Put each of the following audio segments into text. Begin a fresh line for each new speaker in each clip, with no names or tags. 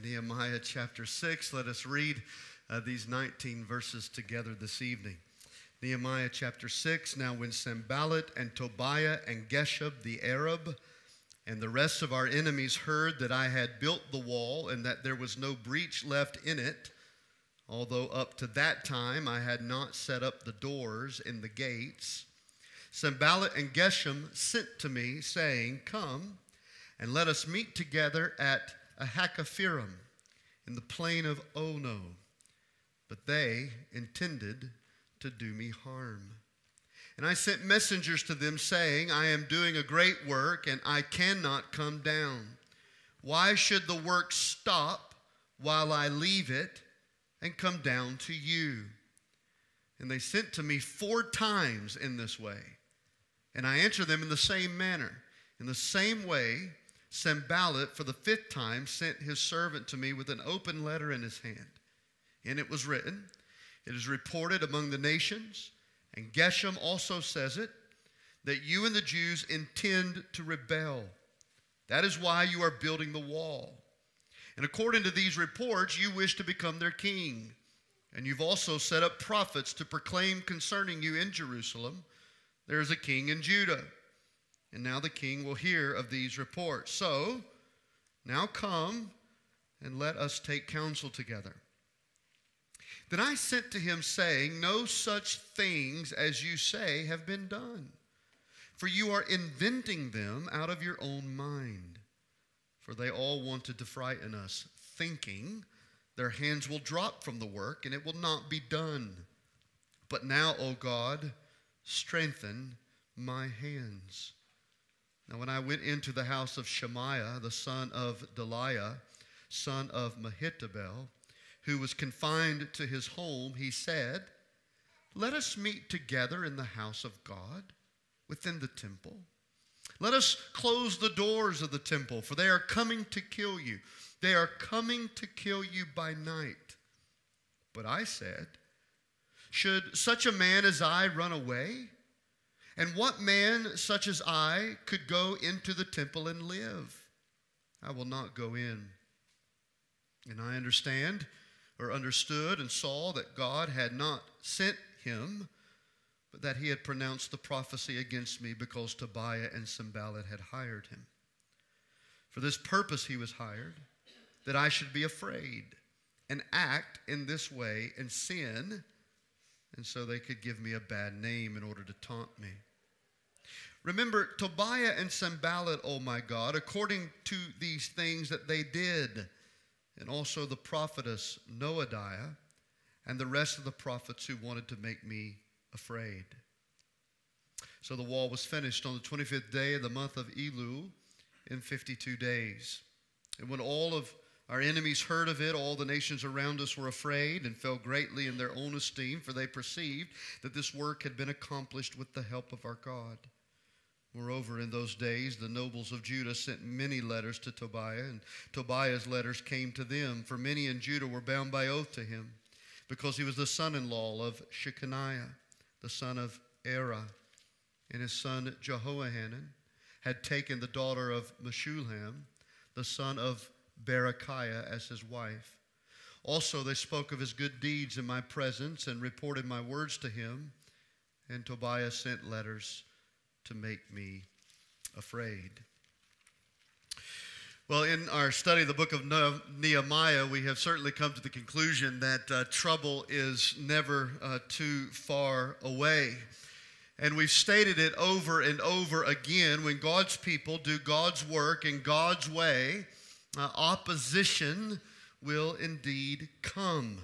Nehemiah chapter 6. Let us read these 19 verses together this evening. Nehemiah chapter 6. Now when Sanballat and Tobiah and Geshem the Arab and the rest of our enemies heard that I had built the wall and that there was no breach left in it, although up to that time I had not set up the doors in the gates, Sanballat and Geshem sent to me, saying, Come, and let us meet together at Ahakaphirim in the plain of Ono. But they intended to do me harm. And I sent messengers to them, saying, I am doing a great work, and I cannot come down. Why should the work stop while I leave it and come down to you? And they sent to me 4 times in this way. And I answered them in the same manner. In the same way, Sanballat, for the 5th time, sent his servant to me with an open letter in his hand. And it was written, It is reported among the nations, and Geshem also says it, that you and the Jews intend to rebel. That is why you are building the wall. And according to these reports, you wish to become their king. And you've also set up prophets to proclaim concerning you in Jerusalem, there is a king in Judah. And now the king will hear of these reports. So, now come and let us take counsel together. Then I sent to him, saying, No such things as you say have been done, for you are inventing them out of your own mind. For they all wanted to frighten us, thinking their hands will drop from the work, and it will not be done. But now, O God, strengthen my hands. Now when I went into the house of Shemaiah, the son of Delaiah, son of Mehetabel, who was confined to his home, he said, Let us meet together in the house of God, within the temple. Let us close the doors of the temple, for they are coming to kill you. They are coming to kill you by night. But I said, Should such a man as I run away? And what man such as I could go into the temple and live? I will not go in. And I understood and saw that God had not sent him, but that he had pronounced the prophecy against me because Tobiah and Sanballat had hired him. For this purpose he was hired, that I should be afraid and act in this way and sin, and so they could give me a bad name in order to taunt me. Remember Tobiah and Sanballat, O my God, according to these things that they did, and also the prophetess Noadiah and the rest of the prophets who wanted to make me afraid. So the wall was finished on the 25th day of the month of Elul in 52 days. And when all of our enemies heard of it, all the nations around us were afraid and fell greatly in their own esteem, for they perceived that this work had been accomplished with the help of our God. Moreover, in those days, the nobles of Judah sent many letters to Tobiah, and Tobiah's letters came to them, for many in Judah were bound by oath to him, because he was the son-in-law of Shechaniah, the son of Erah, and his son Jehohanan had taken the daughter of Meshullam, the son of Berechiah, as his wife. Also they spoke of his good deeds in my presence and reported my words to him, and Tobiah sent letters to make me afraid. Well, in our study of the book of Nehemiah, we have certainly come to the conclusion that trouble is never too far away. And we've stated it over and over again. When God's people do God's work in God's way, opposition will indeed come.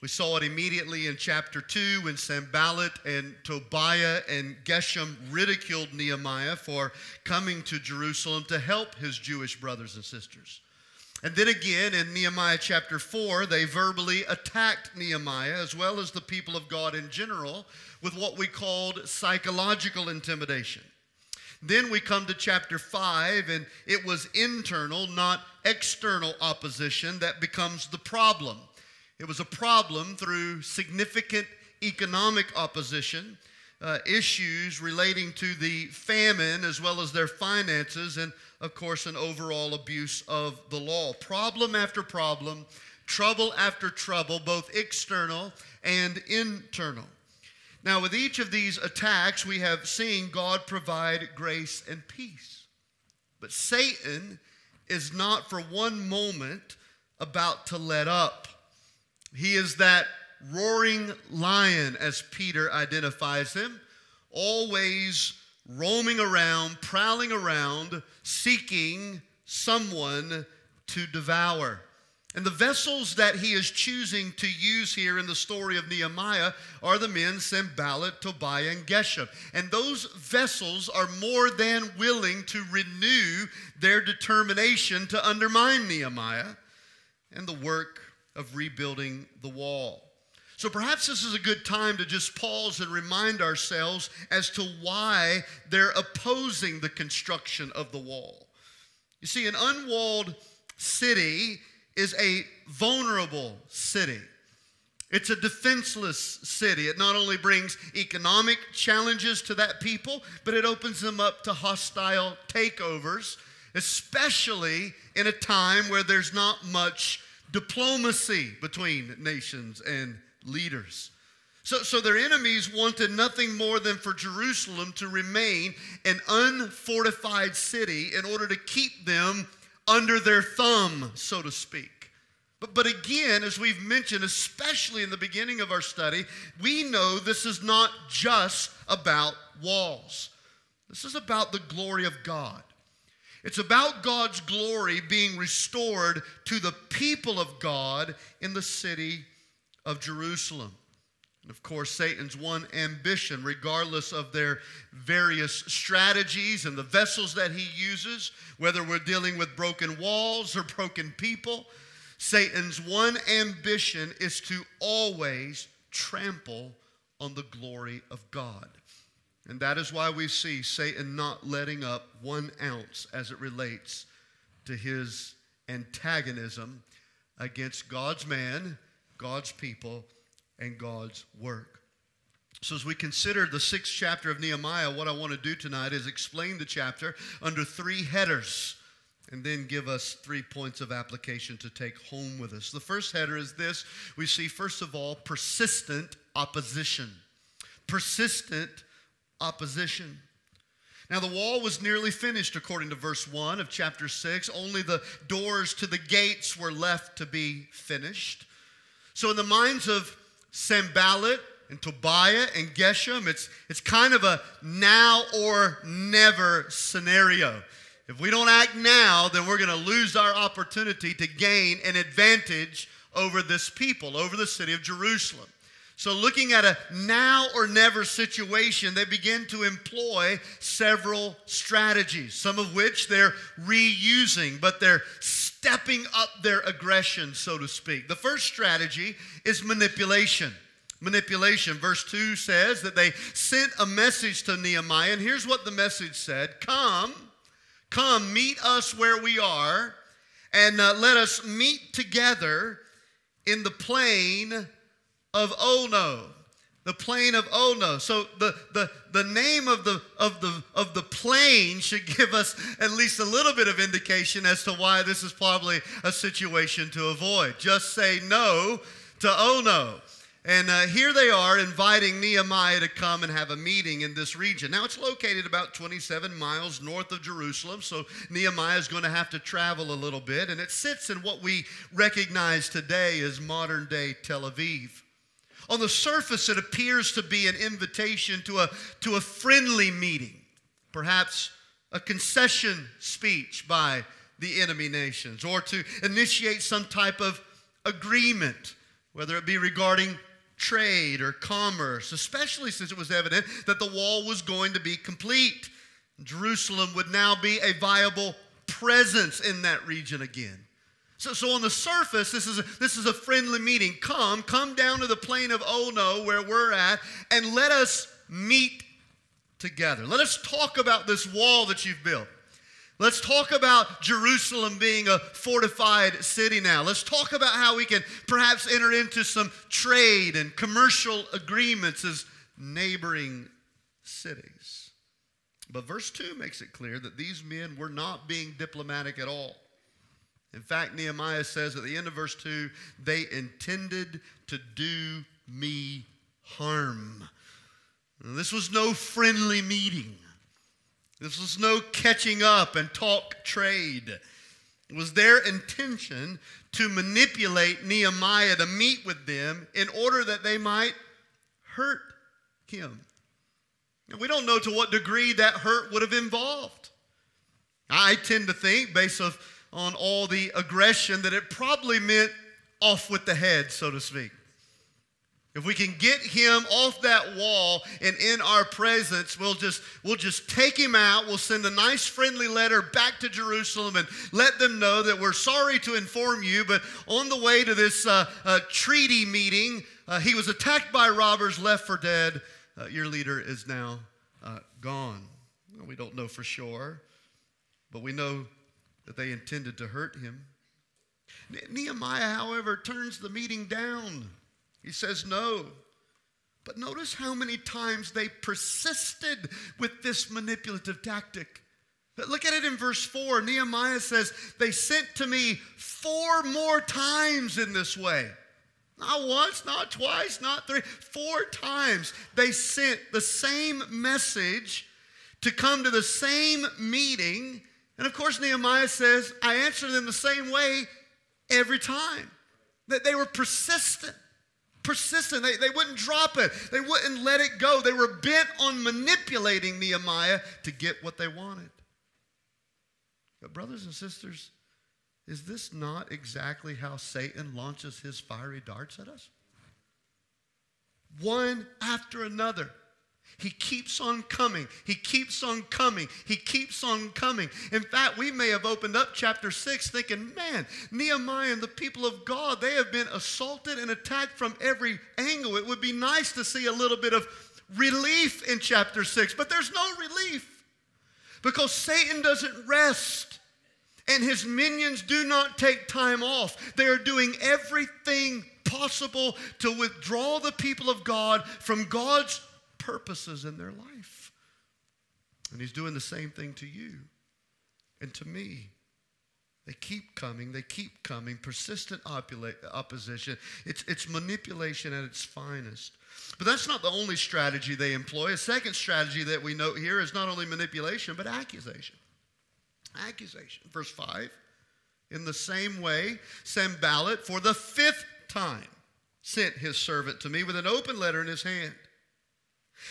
We saw it immediately in chapter 2 when Sanballat and Tobiah and Geshem ridiculed Nehemiah for coming to Jerusalem to help his Jewish brothers and sisters. And then again in Nehemiah chapter 4, they verbally attacked Nehemiah as well as the people of God in general with what we called psychological intimidation. Then we come to chapter 5, and it was internal, not external opposition that becomes the problem. It was a problem through significant economic opposition issues relating to the famine as well as their finances and, of course, an overall abuse of the law. Problem after problem, trouble after trouble, both external and internal. Now, with each of these attacks, we have seen God provide grace and peace. But Satan is not for one moment about to let up. He is that roaring lion, as Peter identifies him, always roaming around, prowling around, seeking someone to devour. And the vessels that he is choosing to use here in the story of Nehemiah are the men Sanballat, Tobiah, and Geshem. And those vessels are more than willing to renew their determination to undermine Nehemiah and the work of rebuilding the wall. So perhaps this is a good time to just pause and remind ourselves as to why they're opposing the construction of the wall. You see, an unwalled city is a vulnerable city. It's a defenseless city. It not only brings economic challenges to that people, but it opens them up to hostile takeovers, especially in a time where there's not much diplomacy between nations and leaders. So their enemies wanted nothing more than for Jerusalem to remain an unfortified city in order to keep them under their thumb, so to speak. But again, as we've mentioned, especially in the beginning of our study, we know this is not just about walls. This is about the glory of God. It's about God's glory being restored to the people of God in the city of Jerusalem. And of course, Satan's one ambition, regardless of their various strategies and the vessels that he uses, whether we're dealing with broken walls or broken people, Satan's one ambition is to always trample on the glory of God. And that is why we see Satan not letting up 1 ounce as it relates to his antagonism against God's man, God's people, and God's work. So as we consider the 6th chapter of Nehemiah, what I want to do tonight is explain the chapter under 3 headers and then give us 3 points of application to take home with us. The first header is this. We see, first of all, persistent opposition. Persistent opposition. Now, the wall was nearly finished according to verse 1 of chapter 6. Only the doors to the gates were left to be finished. So in the minds of Sanballat and Tobiah and Geshem, it's kind of a now or never scenario. If we don't act now, then we're going to lose our opportunity to gain an advantage over this people, over the city of Jerusalem. So looking at a now or never situation, they begin to employ several strategies, some of which they're reusing, but they're stepping up their aggression, so to speak. The first strategy is manipulation. Manipulation. Verse 2 says that they sent a message to Nehemiah, and here's what the message said. Come, meet us where we are, and let us meet together in the plain of Ono. The plain of Ono. So the name of the plain should give us at least a little bit of indication as to why this is probably a situation to avoid. Just say no to Ono. And here they are inviting Nehemiah to come and have a meeting in this region. Now, it's located about 27 miles north of Jerusalem, so Nehemiah is going to have to travel a little bit. And it sits in what we recognize today as modern-day Tel Aviv. On the surface, it appears to be an invitation to a friendly meeting, perhaps a concession speech by the enemy nations, or to initiate some type of agreement, whether it be regarding trade or commerce, especially since it was evident that the wall was going to be complete. Jerusalem would now be a viable presence in that region again. So on the surface, this is a friendly meeting. Come down to the plain of Ono where we're at, and let us meet together. Let us talk about this wall that you've built. Let's talk about Jerusalem being a fortified city now. Let's talk about how we can perhaps enter into some trade and commercial agreements as neighboring cities. But verse 2 makes it clear that these men were not being diplomatic at all. In fact, Nehemiah says at the end of verse 2, they intended to do me harm. This was no friendly meeting. This was no catching up and talk trade. It was their intention to manipulate Nehemiah to meet with them in order that they might hurt him. And we don't know to what degree that hurt would have involved. I tend to think, based on all the aggression, that it probably meant off with the head, so to speak. If we can get him off that wall and in our presence, we'll just take him out. We'll send a nice friendly letter back to Jerusalem and let them know that we're sorry to inform you, but on the way to this treaty meeting, he was attacked by robbers, left for dead. Your leader is now gone. We don't know for sure, but we know that they intended to hurt him. Nehemiah, however, turns the meeting down. He says no. But notice how many times they persisted with this manipulative tactic. Look at it in verse 4. Nehemiah says, they sent to me 4 more times in this way. Not once, not twice, not 3, 4 times. They sent the same message to come to the same meeting. And of course, Nehemiah says, I answered them the same way every time. That they were persistent. They wouldn't drop it. They wouldn't let it go. They were bent on manipulating Nehemiah to get what they wanted. But brothers and sisters, is this not exactly how Satan launches his fiery darts at us? One after another. He keeps on coming. He keeps on coming. He keeps on coming. In fact, we may have opened up chapter 6 thinking, man, Nehemiah and the people of God, they have been assaulted and attacked from every angle. It would be nice to see a little bit of relief in chapter 6. But there's no relief because Satan doesn't rest and his minions do not take time off. They are doing everything possible to withdraw the people of God from God's purposes in their life. And he's doing the same thing to you and to me. They keep coming, persistent opposition. It's manipulation at its finest. But that's not the only strategy they employ. A second strategy that we note here is not only manipulation, but accusation. Accusation. Verse 5, in the same way, Sanballat, for the 5th time, sent his servant to me with an open letter in his hand.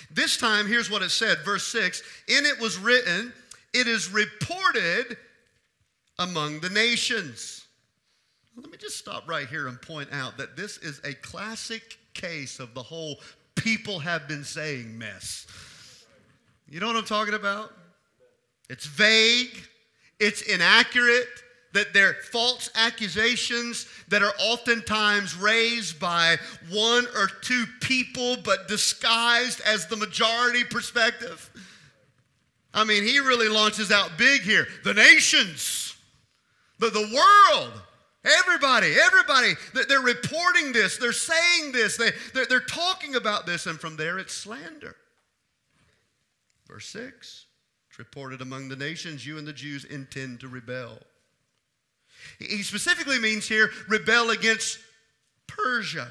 This time, here's what it said, verse 6, in it was written, it is reported among the nations. Let me just stop right here and point out that this is a classic case of the whole people have been saying mess. You know what I'm talking about? It's vague, it's inaccurate, that they're false accusations that are oftentimes raised by 1 or 2 people, but disguised as the majority perspective. I mean, he really launches out big here. The nations, the world, everybody, they're reporting this, they're saying this, they're talking about this, and from there it's slander. Verse 6, it's reported among the nations, you and the Jews intend to rebel. He specifically means here, rebel against Persia,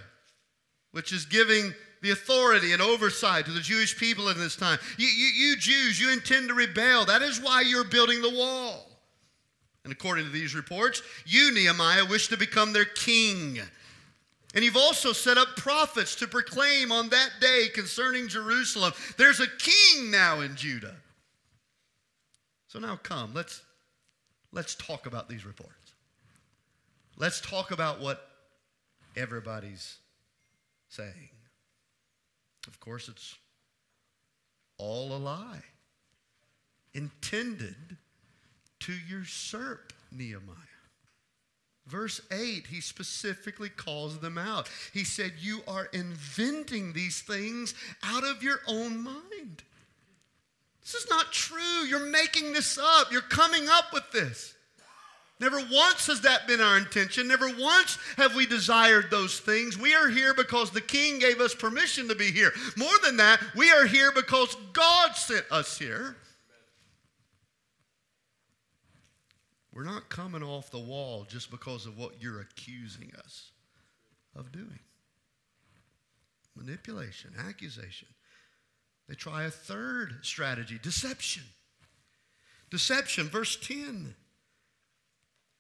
which is giving the authority and oversight to the Jewish people in this time. You Jews, you intend to rebel. That is why you're building the wall. And according to these reports, you, Nehemiah, wish to become their king. And you've also set up prophets to proclaim on that day concerning Jerusalem, there's a king now in Judah. So now come, let's talk about these reports. Let's talk about what everybody's saying. Of course, it's all a lie, intended to usurp Nehemiah. Verse 8, he specifically calls them out. He said, you are inventing these things out of your own mind. This is not true. You're making this up. You're coming up with this. Never once has that been our intention. Never once have we desired those things. We are here because the King gave us permission to be here. More than that, we are here because God sent us here. We're not coming off the wall just because of what you're accusing us of doing. Manipulation, accusation. They try a third strategy, deception. Deception, verse 10.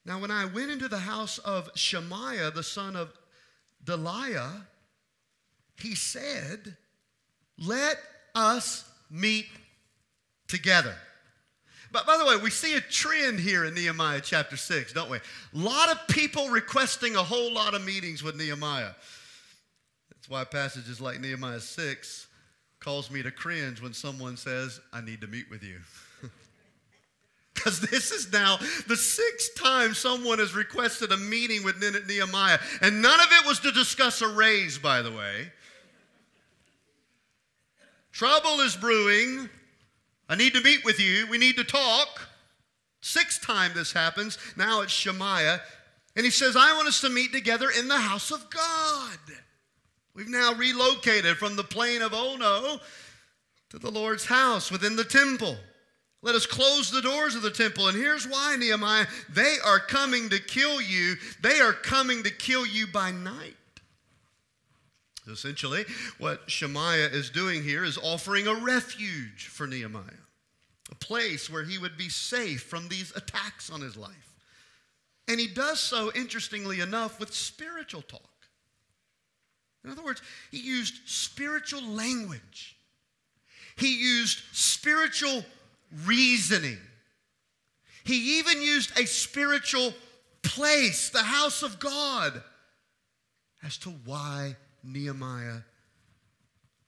Now, when I went into the house of Shemaiah, the son of Delaiah, he said, let us meet together. But by the way, we see a trend here in Nehemiah chapter 6, don't we? A lot of people requesting a whole lot of meetings with Nehemiah. That's why passages like Nehemiah 6 calls me to cringe when someone says, I need to meet with you. Because this is now the 6th time someone has requested a meeting with Nehemiah. And none of it was to discuss a raise, by the way. Trouble is brewing. I need to meet with you. We need to talk. 6th time this happens. Now it's Shemaiah. And he says, I want us to meet together in the house of God. We've now relocated from the plain of Ono to the Lord's house within the temple. Let us close the doors of the temple. And here's why, Nehemiah. They are coming to kill you. They are coming to kill you by night. Essentially, what Shemaiah is doing here is offering a refuge for Nehemiah. A place where he would be safe from these attacks on his life. And he does so, interestingly enough, with spiritual talk. In other words, he used spiritual language. He used spiritual reasoning. He even used a spiritual place, the house of God, as to why Nehemiah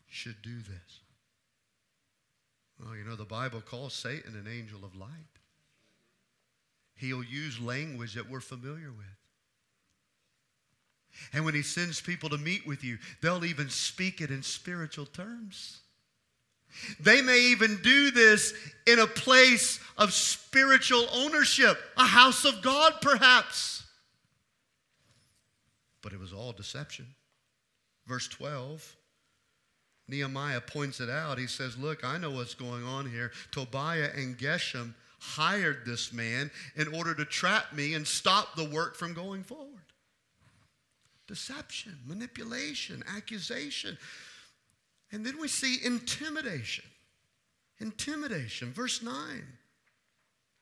should do this. Well, you know, the Bible calls Satan an angel of light. He'll use language that we're familiar with. And when he sends people to meet with you, they'll even speak it in spiritual terms. They may even do this in a place of spiritual ownership, a house of God perhaps. But it was all deception. Verse 12, Nehemiah points it out. He says, look, I know what's going on here. Tobiah and Geshem hired this man in order to trap me and stop the work from going forward. Deception, manipulation, accusation. And then we see intimidation. Intimidation. Verse 9.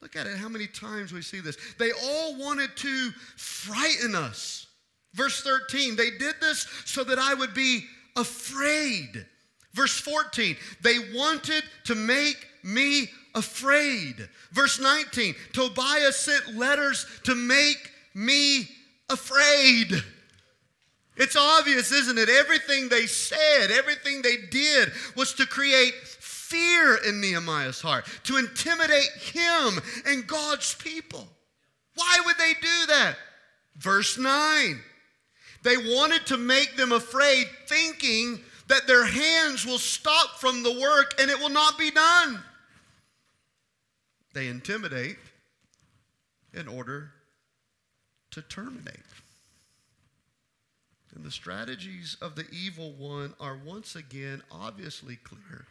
Look at it, how many times we see this. They all wanted to frighten us. Verse 13. They did this so that I would be afraid. Verse 14. They wanted to make me afraid. Verse 19. Tobiah sent letters to make me afraid. It's obvious, isn't it? Everything they said, everything they did was to create fear in Nehemiah's heart, to intimidate him and God's people. Why would they do that? Verse 9. They wanted to make them afraid, thinking that their hands will stop from the work and it will not be done. They intimidate in order to terminate. And the strategies of the evil one are once again obviously clear.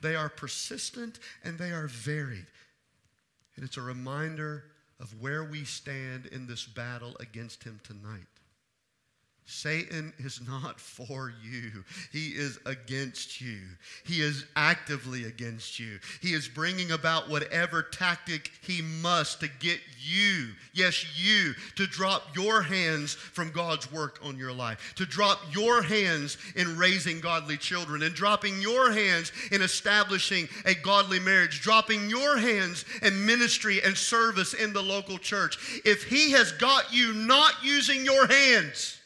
They are persistent and they are varied. And it's a reminder of where we stand in this battle against him tonight. Satan is not for you. He is against you. He is actively against you. He is bringing about whatever tactic he must to get you, yes, you, to drop your hands from God's work on your life, to drop your hands in raising godly children, and dropping your hands in establishing a godly marriage, dropping your hands in ministry and service in the local church. If he has got you not using your hands,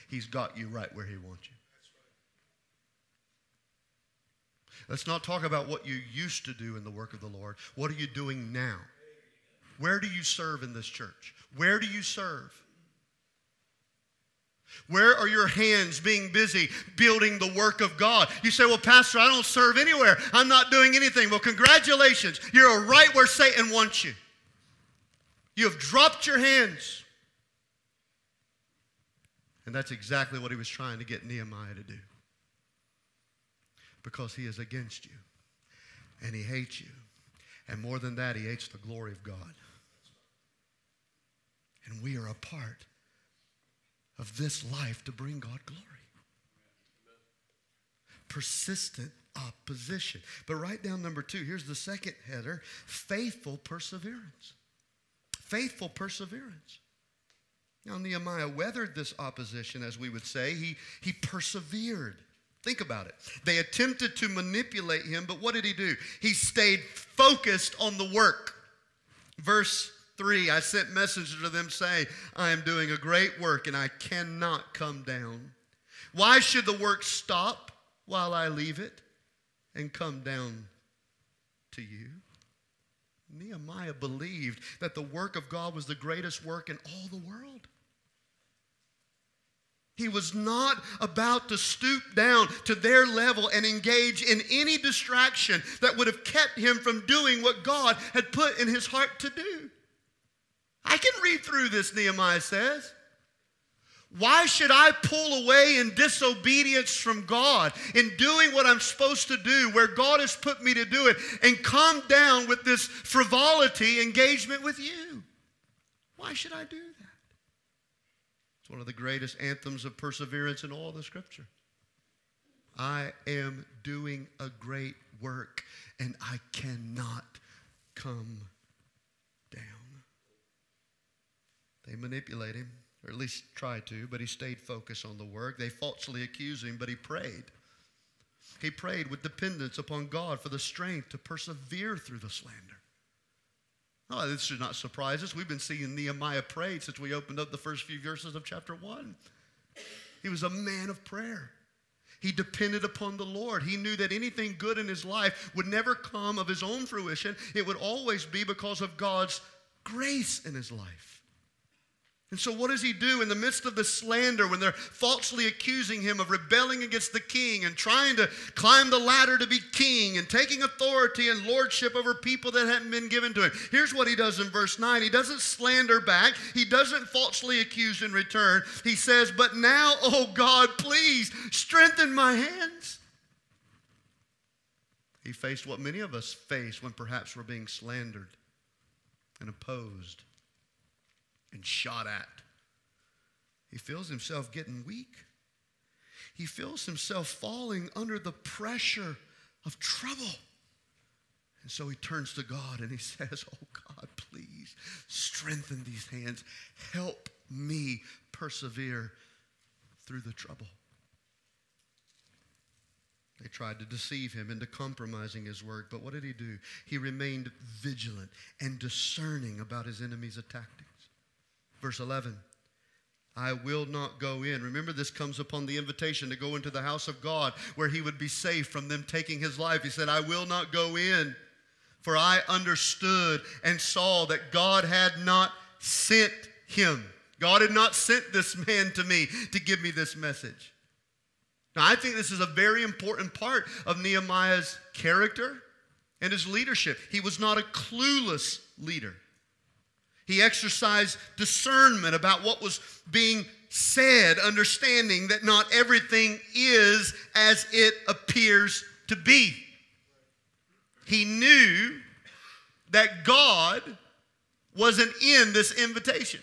he's got you right where he wants you. Let's not talk about what you used to do in the work of the Lord. What are you doing now? Where do you serve in this church? Where do you serve? Where are your hands being busy building the work of God? You say, well, Pastor, I don't serve anywhere. I'm not doing anything. Well, congratulations. You're right where Satan wants you. You have dropped your hands. And that's exactly what he was trying to get Nehemiah to do. Because he is against you. And he hates you. And more than that, he hates the glory of God. And we are a part of this life to bring God glory. Persistent opposition. But write down number 2. Here's the second header. Faithful perseverance. Faithful perseverance. Now, Nehemiah weathered this opposition, as we would say. He persevered. Think about it. They attempted to manipulate him, but what did he do? He stayed focused on the work. Verse 3, I sent messengers to them saying, I am doing a great work and I cannot come down. Why should the work stop while I leave it and come down to you? Nehemiah believed that the work of God was the greatest work in all the world. He was not about to stoop down to their level and engage in any distraction that would have kept him from doing what God had put in his heart to do. I can read through this, Nehemiah says. Why should I pull away in disobedience from God in doing what I'm supposed to do, where God has put me to do it, and come down with this frivolity engagement with you? Why should I do that? It's one of the greatest anthems of perseverance in all the Scripture. I am doing a great work, and I cannot come down. They manipulate him. Or at least tried to, but he stayed focused on the work. They falsely accused him, but he prayed. He prayed with dependence upon God for the strength to persevere through the slander. Oh, this should not surprise us. We've been seeing Nehemiah pray since we opened up the first few verses of chapter 1. He was a man of prayer. He depended upon the Lord. He knew that anything good in his life would never come of his own fruition. It would always be because of God's grace in his life. And so what does he do in the midst of the slander when they're falsely accusing him of rebelling against the king and trying to climb the ladder to be king and taking authority and lordship over people that hadn't been given to him? Here's what he does in verse 9. He doesn't slander back. He doesn't falsely accuse in return. He says, but now, oh God, please strengthen my hands. He faced what many of us face when perhaps we're being slandered and opposed and shot at. He feels himself getting weak. He feels himself falling under the pressure of trouble. And so he turns to God and he says, oh God, please strengthen these hands. Help me persevere through the trouble. They tried to deceive him into compromising his work, but what did he do? He remained vigilant and discerning about his enemy's tactics. Verse 11, I will not go in. Remember, this comes upon the invitation to go into the house of God where he would be safe from them taking his life. He said, I will not go in, for I understood and saw that God had not sent him. God had not sent this man to me to give me this message. Now, I think this is a very important part of Nehemiah's character and his leadership. He was not a clueless leader. He exercised discernment about what was being said, understanding that not everything is as it appears to be. He knew that God wasn't in this invitation.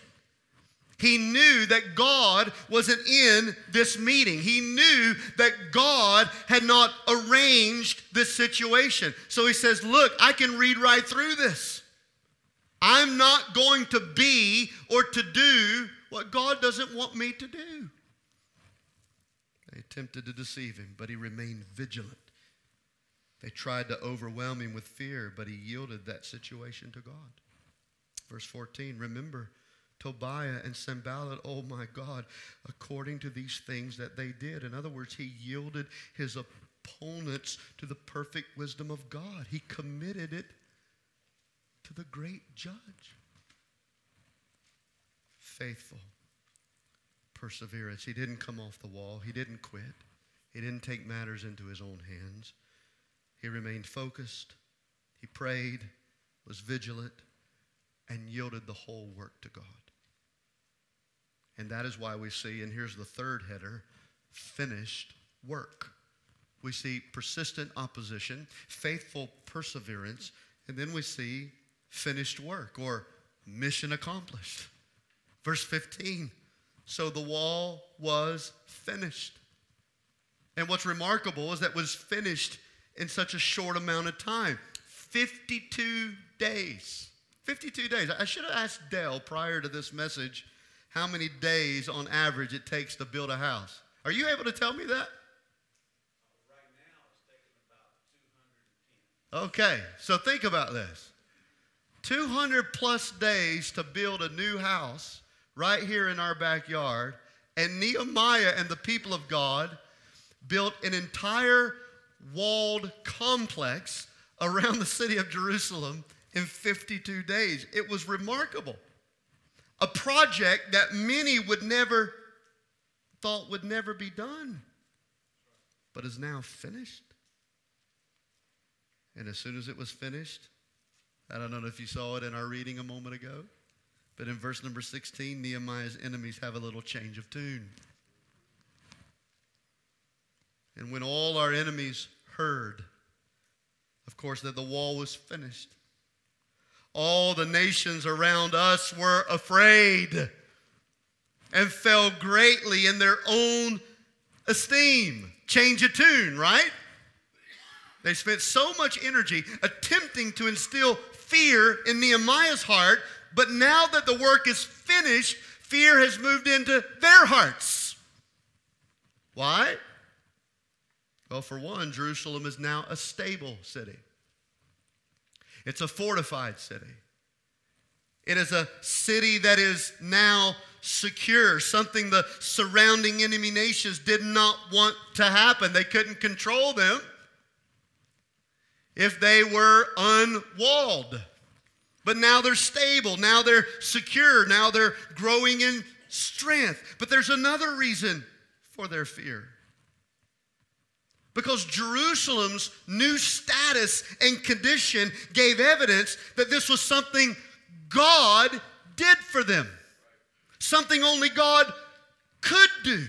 He knew that God wasn't in this meeting. He knew that God had not arranged this situation. So he says, look, I can read right through this. I'm not going to be or to do what God doesn't want me to do. They attempted to deceive him, but he remained vigilant. They tried to overwhelm him with fear, but he yielded that situation to God. Verse 14, remember Tobiah and Sanballat, oh my God, according to these things that they did. In other words, he yielded his opponents to the perfect wisdom of God. He committed it to the great judge. Faithful perseverance. He didn't come off the wall. He didn't quit. He didn't take matters into his own hands. He remained focused. He prayed, was vigilant, and yielded the whole work to God. And that is why we see, and here's the third header, finished work. We see persistent opposition, faithful perseverance, and then we see finished work or mission accomplished. Verse 15, so the wall was finished. And what's remarkable is that it was finished in such a short amount of time. 52 days. 52 days. I should have asked Dale prior to this message how many days on average it takes to build a house. Are you able to tell me that?
Right now it's taking about 210.
Okay, so think about this. 200 plus days to build a new house right here in our backyard, and Nehemiah and the people of God built an entire walled complex around the city of Jerusalem in 52 days. It was remarkable. A project that many thought would never be done, but is now finished. And as soon as it was finished, I don't know if you saw it in our reading a moment ago, but in verse number 16, Nehemiah's enemies have a little change of tune. And when all our enemies heard, of course, that the wall was finished, all the nations around us were afraid and fell greatly in their own esteem. Change of tune, right? They spent so much energy attempting to instill fear in Nehemiah's heart, but now that the work is finished, fear has moved into their hearts. Why? Well, for one, Jerusalem is now a stable city. It's a fortified city. It is a city that is now secure, something the surrounding enemy nations did not want to happen. They couldn't control them if they were unwalled. But now they're stable, now they're secure, now they're growing in strength. But there's another reason for their fear. Because Jerusalem's new status and condition gave evidence that this was something God did for them. Something only God could do.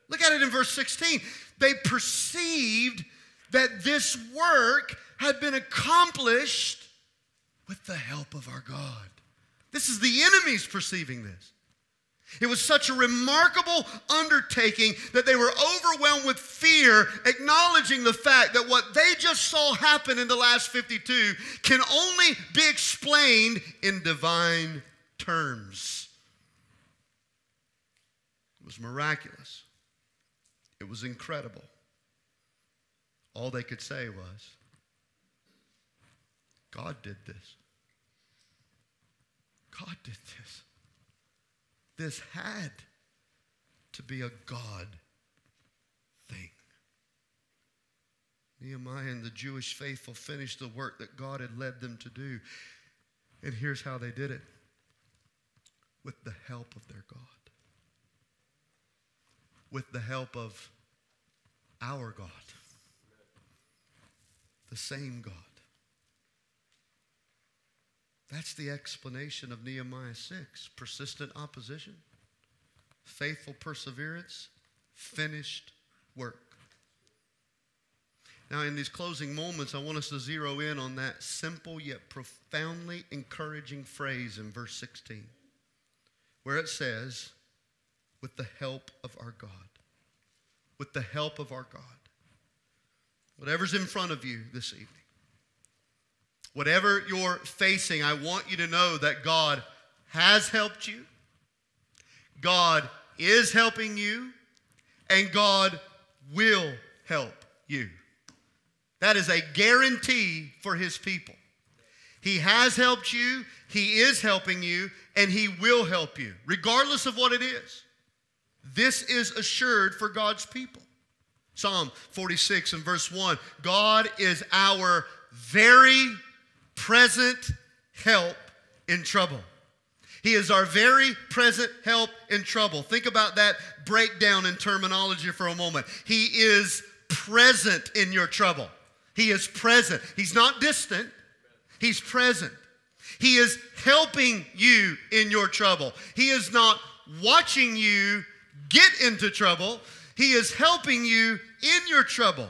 Look at it in verse 16. They perceived that this work had been accomplished with the help of our God. This is the enemies perceiving this. It was such a remarkable undertaking that they were overwhelmed with fear, acknowledging the fact that what they just saw happen in the last 52 can only be explained in divine terms. It was miraculous. It was incredible. All they could say was, God did this. God did this. This had to be a God thing. Nehemiah and the Jewish faithful finished the work that God had led them to do. And here's how they did it. With the help of their God. With the help of our God. The same God. That's the explanation of Nehemiah 6. Persistent opposition, faithful perseverance, finished work. Now, in these closing moments, I want us to zero in on that simple yet profoundly encouraging phrase in verse 16, where it says, with the help of our God. With the help of our God. Whatever's in front of you this evening, whatever you're facing, I want you to know that God has helped you, God is helping you, and God will help you. That is a guarantee for His people. He has helped you, He is helping you, and He will help you, regardless of what it is. This is assured for God's people. Psalm 46 and verse 1, God is our very present help in trouble. He is our very present help in trouble. Think about that breakdown in terminology for a moment. He is present in your trouble. He is present. He's not distant. He's present. He is helping you in your trouble. He is not watching you get into trouble. He is helping you in your trouble.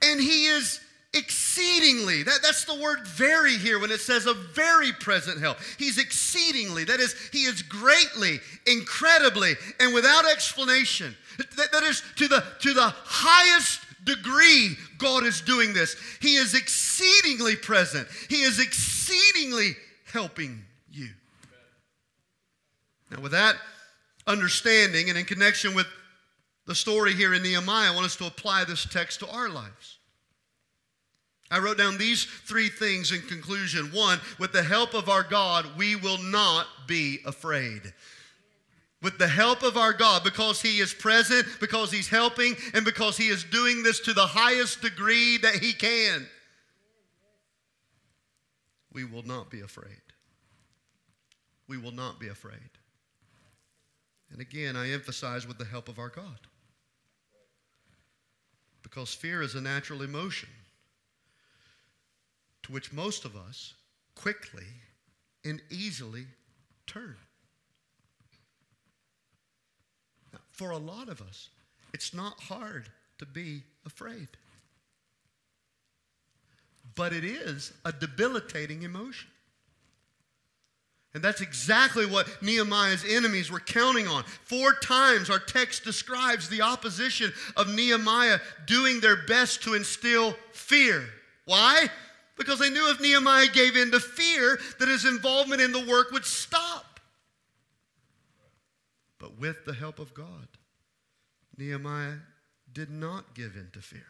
And he is exceedingly, that's the word very here when it says a very present help. He's exceedingly, that is, he is greatly, incredibly, and without explanation. That is to the highest degree God is doing this. He is exceedingly present. He is exceedingly helping you. Now with that understanding and in connection with the story here in Nehemiah, I want us to apply this text to our lives. I wrote down these three things in conclusion. One, with the help of our God, we will not be afraid. With the help of our God, because he is present, because he's helping, and because he is doing this to the highest degree that he can, we will not be afraid. We will not be afraid. And again, I emphasize with the help of our God. Because fear is a natural emotion to which most of us quickly and easily turn. Now, for a lot of us, it's not hard to be afraid. But it is a debilitating emotion. And that's exactly what Nehemiah's enemies were counting on. 4 times our text describes the opposition of Nehemiah doing their best to instill fear. Why? Because they knew if Nehemiah gave in to fear, that his involvement in the work would stop. But with the help of God, Nehemiah did not give in to fear.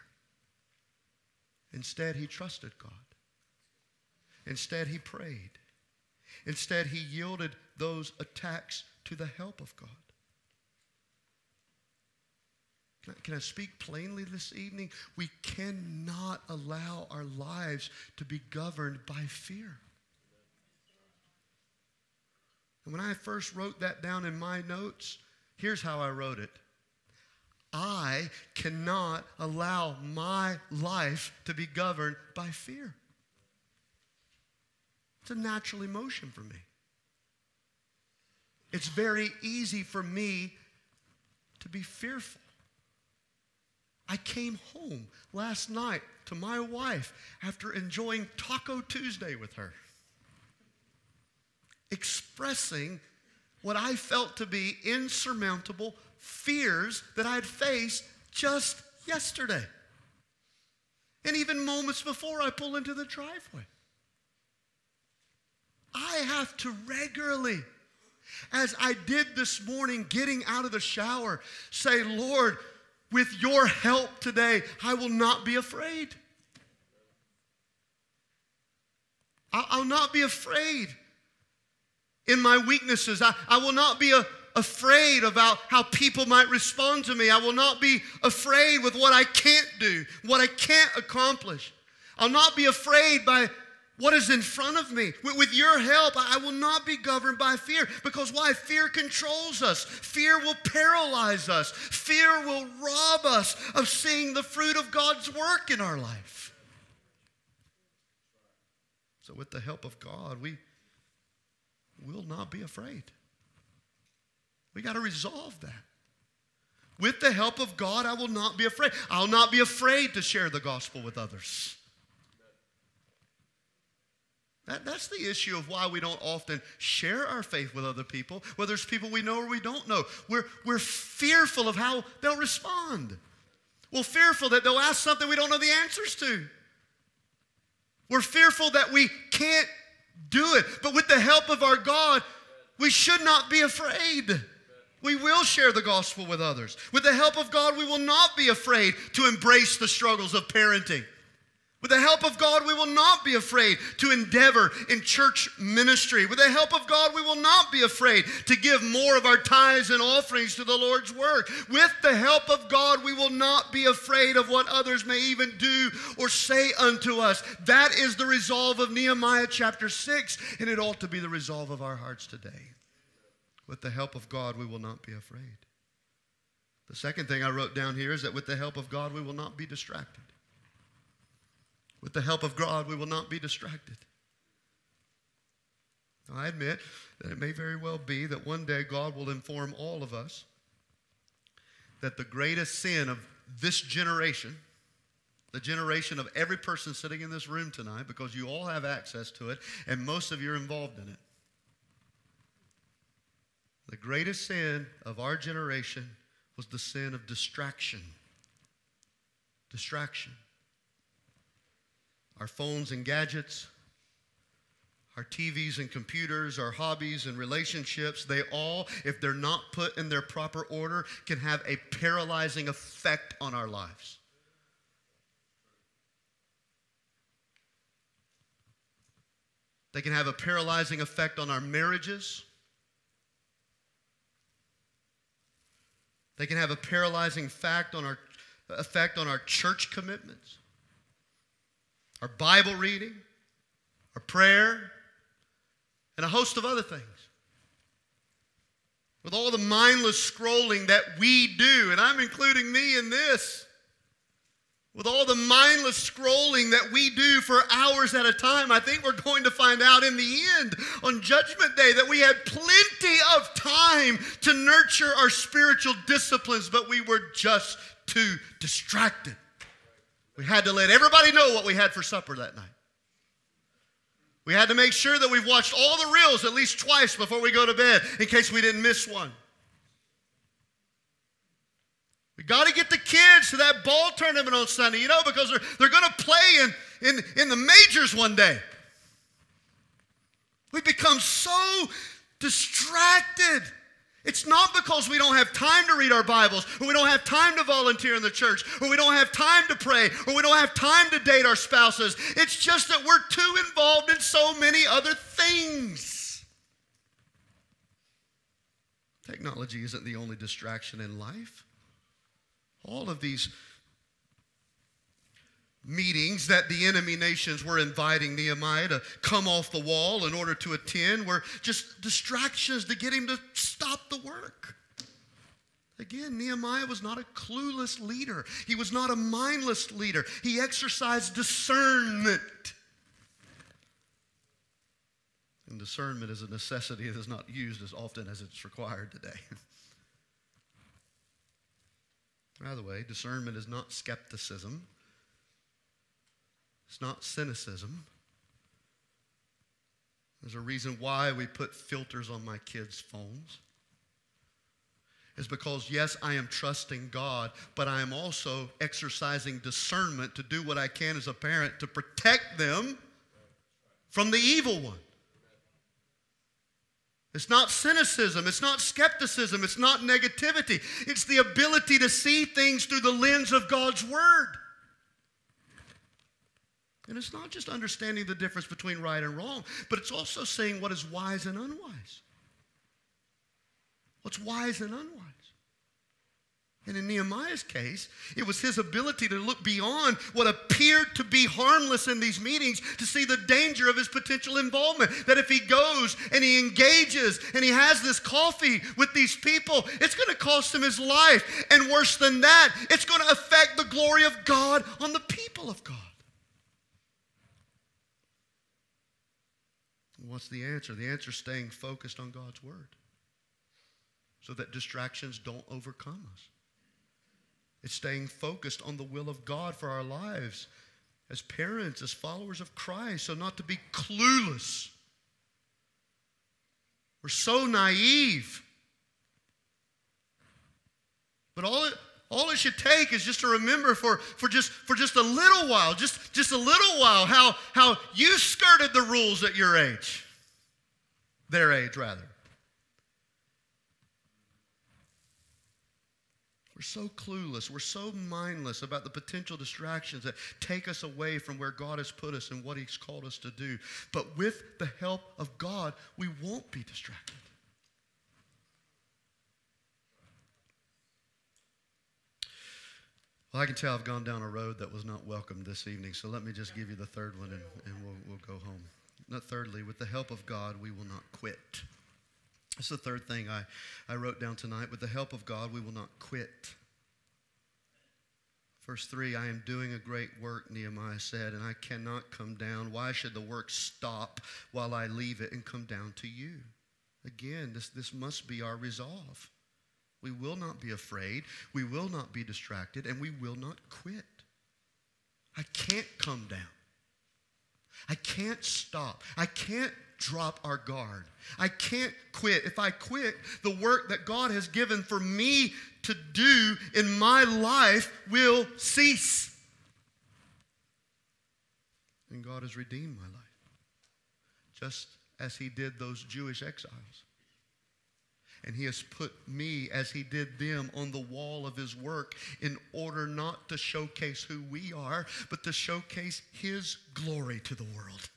Instead, he trusted God. Instead, he prayed. Instead, he yielded those attacks to the help of God. Can I speak plainly this evening? We cannot allow our lives to be governed by fear. And when I first wrote that down in my notes, here's how I wrote it. I cannot allow my life to be governed by fear. It's a natural emotion for me. It's very easy for me to be fearful. I came home last night to my wife after enjoying Taco Tuesday with her, expressing what I felt to be insurmountable fears that I had faced just yesterday. And even moments before I pull into the driveway. I have to regularly, as I did this morning getting out of the shower, say, Lord, with your help today, I will not be afraid. I'll not be afraid in my weaknesses. I will not be afraid about how people might respond to me. I will not be afraid with what I can't do, what I can't accomplish. I'll not be afraid by what is in front of me. With your help, I will not be governed by fear. Because why? Fear controls us. Fear will paralyze us. Fear will rob us of seeing the fruit of God's work in our life. So with the help of God, we will not be afraid. We got to resolve that. With the help of God, I will not be afraid. I'll not be afraid to share the gospel with others. That's the issue of why we don't often share our faith with other people, whether it's people we know or we don't know. We're fearful of how they'll respond. We're fearful that they'll ask something we don't know the answers to. We're fearful that we can't do it. But with the help of our God, we should not be afraid. We will share the gospel with others. With the help of God, we will not be afraid to embrace the struggles of parenting. With the help of God, we will not be afraid to endeavor in church ministry. With the help of God, we will not be afraid to give more of our tithes and offerings to the Lord's work. With the help of God, we will not be afraid of what others may even do or say unto us. That is the resolve of Nehemiah chapter 6, and it ought to be the resolve of our hearts today. With the help of God, we will not be afraid. The second thing I wrote down here is that with the help of God, we will not be distracted. With the help of God, we will not be distracted. I admit that it may very well be that one day God will inform all of us that the greatest sin of this generation, the generation of every person sitting in this room tonight, because you all have access to it and most of you are involved in it, the greatest sin of our generation was the sin of distraction. Distraction. Our phones and gadgets, our TVs and computers, our hobbies and relationships, they all, if they're not put in their proper order, can have a paralyzing effect on our lives. They can have a paralyzing effect on our marriages. They can have a paralyzing effect on our church commitments, our Bible reading, our prayer, and a host of other things. With all the mindless scrolling that we do, and I'm including me in this, with all the mindless scrolling that we do for hours at a time, I think we're going to find out in the end, on Judgment Day, that we had plenty of time to nurture our spiritual disciplines, but we were just too distracted. We had to let everybody know what we had for supper that night. We had to make sure that we've watched all the reels at least twice before we go to bed, in case we didn't miss one. We got to get the kids to that ball tournament on Sunday, because they're going to play in the majors one day. We become so distracted. It's not because we don't have time to read our Bibles, or we don't have time to volunteer in the church, or we don't have time to pray, or we don't have time to date our spouses. It's just that we're too involved in so many other things. Technology isn't the only distraction in life. All of these meetings that the enemy nations were inviting Nehemiah to come off the wall in order to attend were just distractions to get him to stop the work. Again, Nehemiah was not a clueless leader. He was not a mindless leader. He exercised discernment. And discernment is a necessity that is not used as often as it's required today. By the way, discernment is not skepticism. It's not cynicism. There's a reason why we put filters on my kids' phones. It's because, yes, I am trusting God, but I am also exercising discernment to do what I can as a parent to protect them from the evil one. It's not cynicism. It's not skepticism. It's not negativity. It's the ability to see things through the lens of God's Word. And it's not just understanding the difference between right and wrong, but it's also saying what is wise and unwise. What's wise and unwise. And in Nehemiah's case, it was his ability to look beyond what appeared to be harmless in these meetings to see the danger of his potential involvement. That if he goes and he engages and he has this coffee with these people, it's going to cost him his life. And worse than that, it's going to affect the glory of God on the people of God. What's the answer? The answer is staying focused on God's Word so that distractions don't overcome us. It's staying focused on the will of God for our lives as parents, as followers of Christ, so not to be clueless. We're so naive. But all it should take is just to remember for just a little while, just a little while, how you skirted the rules at your age. Their age, rather. We're so clueless. We're so mindless about the potential distractions that take us away from where God has put us and what He's called us to do. But with the help of God, we won't be distracted. Well, I can tell I've gone down a road that was not welcome this evening, so let me just give you the third one and we'll go home. Not thirdly, with the help of God, we will not quit. That's the third thing I wrote down tonight. With the help of God, we will not quit. Verse 3, I am doing a great work, Nehemiah said, and I cannot come down. Why should the work stop while I leave it and come down to you? Again, this must be our resolve. We will not be afraid. We will not be distracted, and we will not quit. I can't come down. I can't stop. I can't drop our guard. I can't quit. If I quit, the work that God has given for me to do in my life will cease. And God has redeemed my life, just as he did those Jewish exiles. And he has put me, as he did them, on the wall of his work in order not to showcase who we are, but to showcase his glory to the world.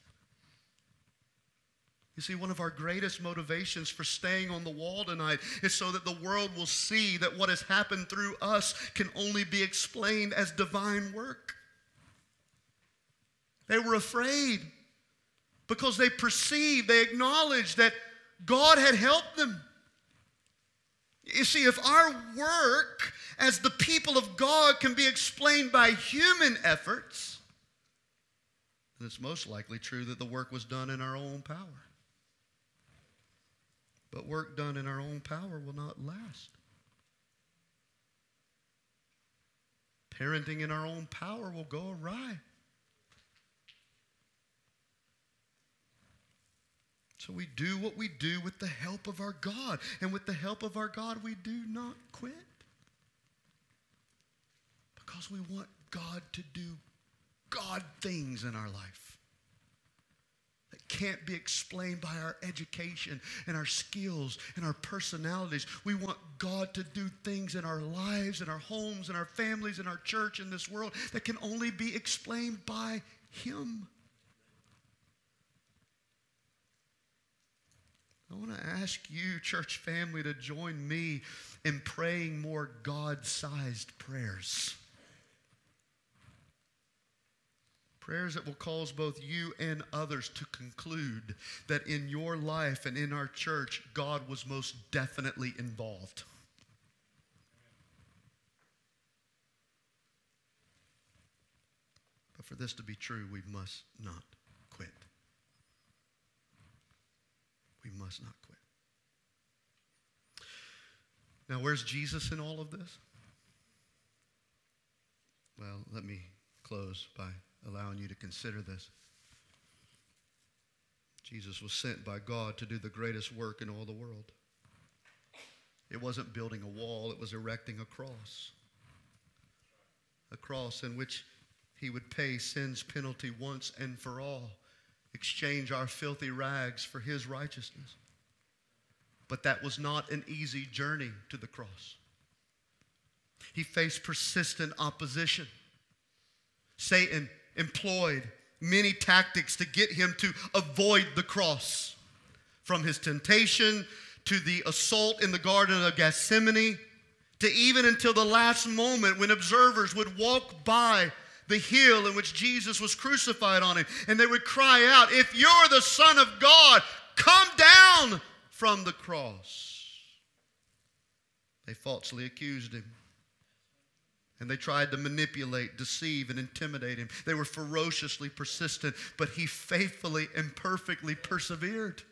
You see, one of our greatest motivations for staying on the wall tonight is so that the world will see that what has happened through us can only be explained as divine work. They were afraid because they perceived, they acknowledged that God had helped them. You see, if our work as the people of God can be explained by human efforts, then it's most likely true that the work was done in our own power. But work done in our own power will not last. Parenting in our own power will go awry. So we do what we do with the help of our God. And with the help of our God, we do not quit. Because we want God to do God things in our life that can't be explained by our education and our skills and our personalities. We want God to do things in our lives, in our homes, in our families, in our church, in this world that can only be explained by him. I want to ask you, church family, to join me in praying more God-sized prayers. Prayers that will cause both you and others to conclude that in your life and in our church, God was most definitely involved. But for this to be true, we must not quit. We must not quit. Now, where's Jesus in all of this? Well, let me close by allowing you to consider this. Jesus was sent by God to do the greatest work in all the world. It wasn't building a wall, it was erecting a cross. A cross in which he would pay sin's penalty once and for all. Exchange our filthy rags for his righteousness. But that was not an easy journey to the cross. He faced persistent opposition. Satan employed many tactics to get him to avoid the cross. From his temptation to the assault in the Garden of Gethsemane, to even until the last moment when observers would walk by the hill in which Jesus was crucified on it, and they would cry out, "If you're the Son of God, come down from the cross." They falsely accused him, and they tried to manipulate, deceive, and intimidate him. They were ferociously persistent, but he faithfully and perfectly persevered.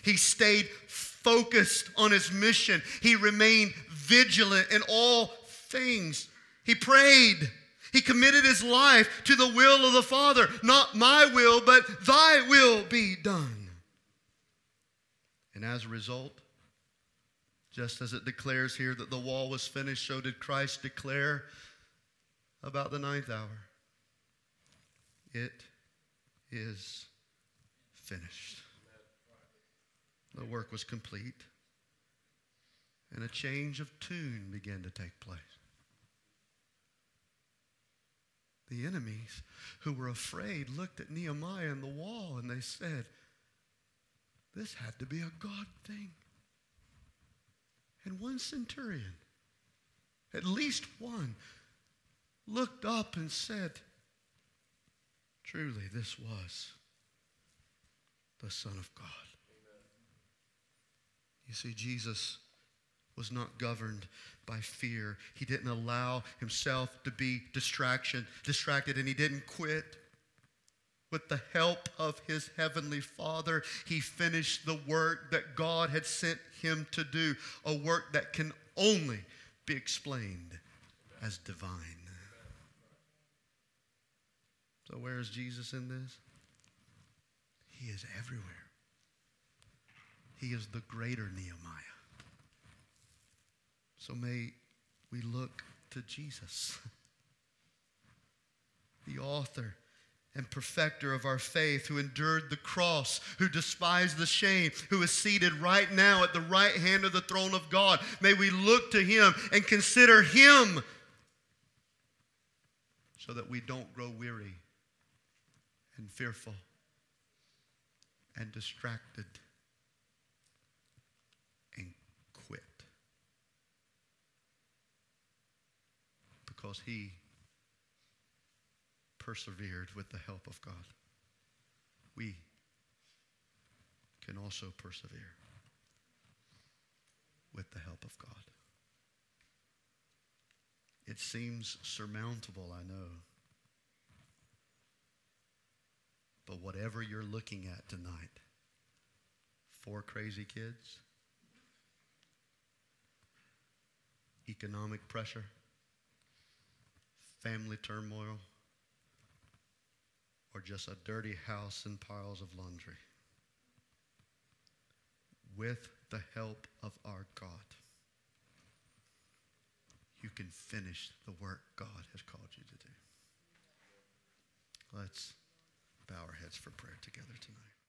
He stayed focused on his mission. He remained vigilant in all things. He prayed. He committed his life to the will of the Father. Not my will, but thy will be done. And as a result, just as it declares here that the wall was finished, so did Christ declare about the 9th hour. It is finished. The work was complete, and a change of tune began to take place. The enemies who were afraid looked at Nehemiah and the wall, and they said, this had to be a God thing. And one centurion, at least one, looked up and said, truly, this was the Son of God. Amen. You see, Jesus was not governed by fear. He didn't allow himself to be distracted, and he didn't quit. With the help of his heavenly Father, he finished the work that God had sent him to do, a work that can only be explained as divine. So where is Jesus in this? He is everywhere. He is the greater Nehemiah. So may we look to Jesus, the author and perfecter of our faith, who endured the cross, who despised the shame, who is seated right now at the right hand of the throne of God. May we look to him and consider him so that we don't grow weary and fearful and distracted and quit. Because he persevered with the help of God. We can also persevere with the help of God. It seems surmountable, I know. But whatever you're looking at tonight, 4 crazy kids, economic pressure, family turmoil, or just a dirty house and piles of laundry, with the help of our God, you can finish the work God has called you to do. Let's bow our heads for prayer together tonight.